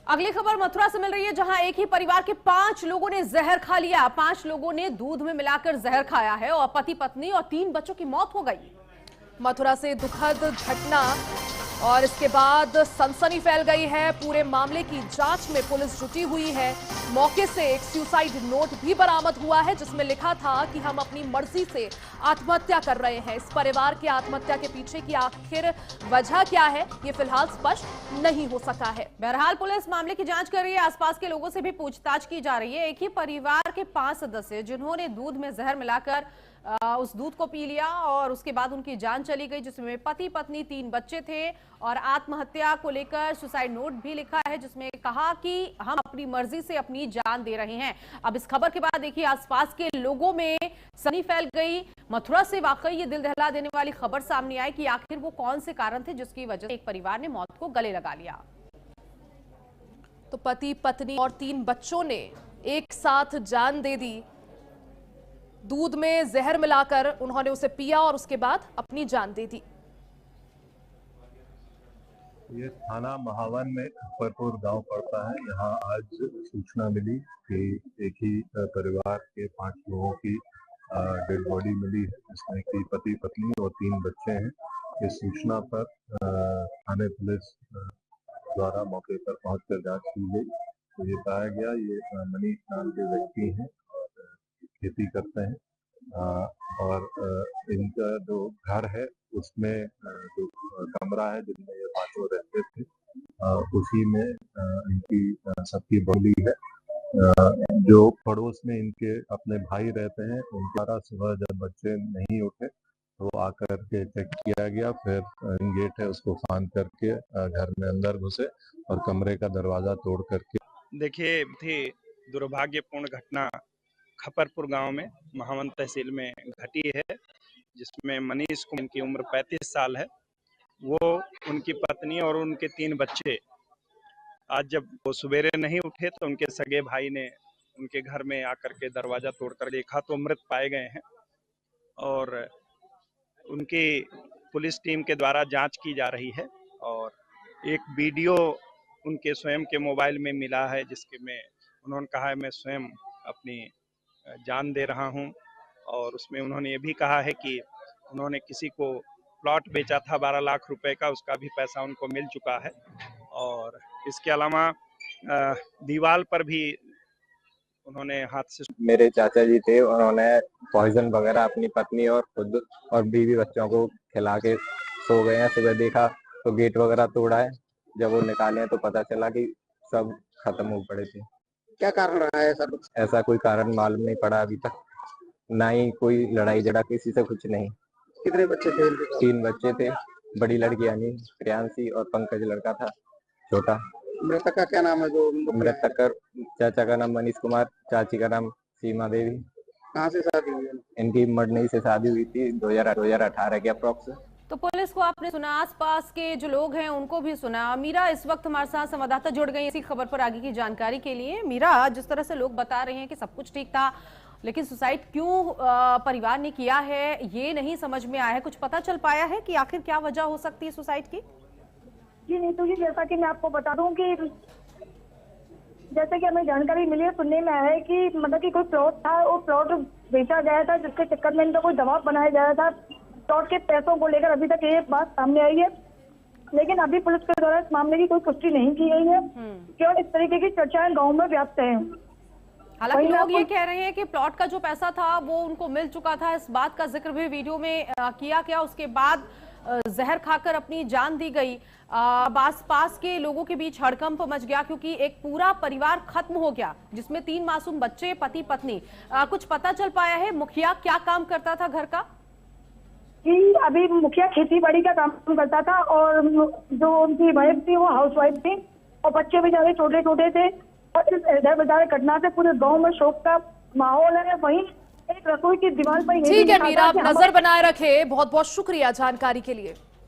अगली खबर मथुरा से मिल रही है, जहां एक ही परिवार के 5 लोगों ने जहर खा लिया। 5 लोगों ने दूध में मिलाकर जहर खाया है और पति पत्नी और 3 बच्चों की मौत हो गई। मथुरा से दुखद घटना और इसके बाद सनसनी फैल गई है। पूरे मामले की जांच में पुलिस जुटी हुई है। मौके से एक सुसाइड नोट भी बरामद हुआ है, जिसमें लिखा था कि हम अपनी मर्जी से आत्महत्या कर रहे हैं। इस परिवार की आत्महत्या के पीछे की आखिर वजह क्या है, ये फिलहाल स्पष्ट नहीं हो सका है। बहरहाल पुलिस मामले की जांच कर रही है। आसपास के लोगों से भी पूछताछ की जा रही है। एक ही परिवार के 5 सदस्य जिन्होंने दूध में जहर मिलाकर उस दूध को पी लिया और उसके बाद उनकी जान चली गई, जिसमें पति पत्नी 3 बच्चे थे और आत्महत्या को लेकर सुसाइड नोट भी लिखा है, जिसमें कहा कि हम अपनी मर्जी से अपनी जान दे रहे हैं। अब इस खबर के बाद देखिए आसपास के लोगों में सनी फैल गई। मथुरा से वाकई ये दिल दहला देने वाली खबर सामने आई कि आखिर वो कौन से कारण थे जिसकी वजह से एक परिवार ने मौत को गले लगा लिया। तो पति पत्नी और 3 बच्चों ने एक साथ जान दे दी। दूध में जहर मिलाकर उन्होंने उसे पिया और उसके बाद अपनी जान दे दी। ये थाना महावन में खपरपुर गांव पड़ता है। यहाँ आज सूचना मिली कि एक ही परिवार के 5 लोगों की डेड बॉडी मिली है, जिसमें कि पति पत्नी और 3 बच्चे हैं। इस सूचना पर थाने पुलिस द्वारा मौके पर पहुंचकर जांच की गई तो ये पाया गया ये मनीष नाम के व्यक्ति हैं और खेती करते हैं और इनका जो घर है उसमें जो कमरा है जिसमें ये 5 रहते थे उसी में इनकी सबकी बॉडी है। जो पड़ोस में इनके अपने भाई रहते हैं उनके द्वारा सुबह जब बच्चे नहीं उठे तो आकर के चेक किया गया, फिर गेट है उसको फांद करके घर में अंदर घुसे और कमरे का दरवाजा तोड़ करके। देखिए थी दुर्भाग्यपूर्ण घटना खपरपुर गांव में महावन तहसील में घटी है, जिसमें मनीष को इनकी उम्र 35 साल है। वो उनकी पत्नी और उनके 3 बच्चे आज जब वो सवेरे नहीं उठे तो उनके सगे भाई ने उनके घर में आकर के दरवाजा तोड़कर देखा तो मृत पाए गए हैं और उनकी पुलिस टीम के द्वारा जांच की जा रही है। और एक वीडियो उनके स्वयं के मोबाइल में मिला है जिसके में उन्होंने कहा है मैं स्वयं अपनी जान दे रहा हूं और उसमें उन्होंने ये भी कहा है कि उन्होंने किसी को प्लॉट बेचा था 12 लाख रुपए का, उसका भी पैसा उनको मिल चुका है। और इसके अलावा दीवार पर भी उन्होंने हाथ से। मेरे चाचा जी थे, उन्होंने पॉइजन वगैरह अपनी पत्नी और खुद और बीवी बच्चों को खिला के सो गए हैं। सुबह देखा तो गेट वगैरह तोड़ा है, जब वो निकाले तो पता चला कि सब खत्म हो पड़े थे। क्या कारण रहा है सर? ऐसा कोई कारण मालूम नहीं पड़ा अभी तक, ना ही कोई लड़ाई झगड़ा किसी से, कुछ नहीं। कितने बच्चे थे? 3 बच्चे थे, बड़ी लड़की यानी प्रियांशी और पंकज लड़का था छोटा। मृतक का क्या नाम है? जो मृतक का चाचा का नाम मनीष कुमार, चाची का नाम सीमा देवी। कहाँ से शादी हुई है इनकी मडनई से शादी हुई थी 2018 के अप्रॉक्स। तो पुलिस को आपने सुना, आसपास के जो लोग हैं उनको भी सुना। मीरा इस वक्त हमारे साथ संवाददाता जुड़ गई इसी खबर पर आगे की जानकारी के लिए। मीरा, जिस तरह से लोग बता रहे हैं कि सब कुछ ठीक था, लेकिन सुसाइड क्यों परिवार ने किया है ये नहीं समझ में आया है। कुछ पता चल पाया है कि आखिर क्या वजह हो सकती है सुसाइड की? जी नीतू जी, जैसा कि मैं आपको बता दूं कि जैसे कि हमें जानकारी मिली है, सुनने में आया है कि मतलब कि कोई प्लॉट था, वो प्लॉट बेचा गया था जिसके चक्कर में इनका कोई दबाव बनाया जा रहा था प्लॉट के पैसों को लेकर। अभी तक ये बात सामने आई है, लेकिन अभी पुलिस के द्वारा इस मामले की कोई पुष्टि नहीं की गई है। केवल इस तरीके की चर्चाएं गाँव में व्याप्त है। हालांकि लोग ये कह रहे हैं कि प्लॉट का जो पैसा था वो उनको मिल चुका था। इस बात का जिक्र भी वीडियो में किया गया। उसके बाद जहर खाकर अपनी जान दी गई। आसपास के लोगों के बीच हड़कंप मच गया क्योंकि एक पूरा परिवार खत्म हो गया, जिसमें 3 मासूम बच्चे, पति पत्नी। कुछ पता चल पाया है मुखिया क्या काम करता था घर का? जी, अभी मुखिया खेती बाड़ी का काम करता था और जो उनकी वाइफ थी वो हाउस वाइफ थी और बच्चे भी ज्यादा छोटे छोटे थे। और इस इधर बजार घटना से पूरे गांव में शोक का माहौल है। वहीं एक रसोई की दीवार पर ठीक है मीरा, आप नजर बनाए रखे। बहुत बहुत शुक्रिया जानकारी के लिए।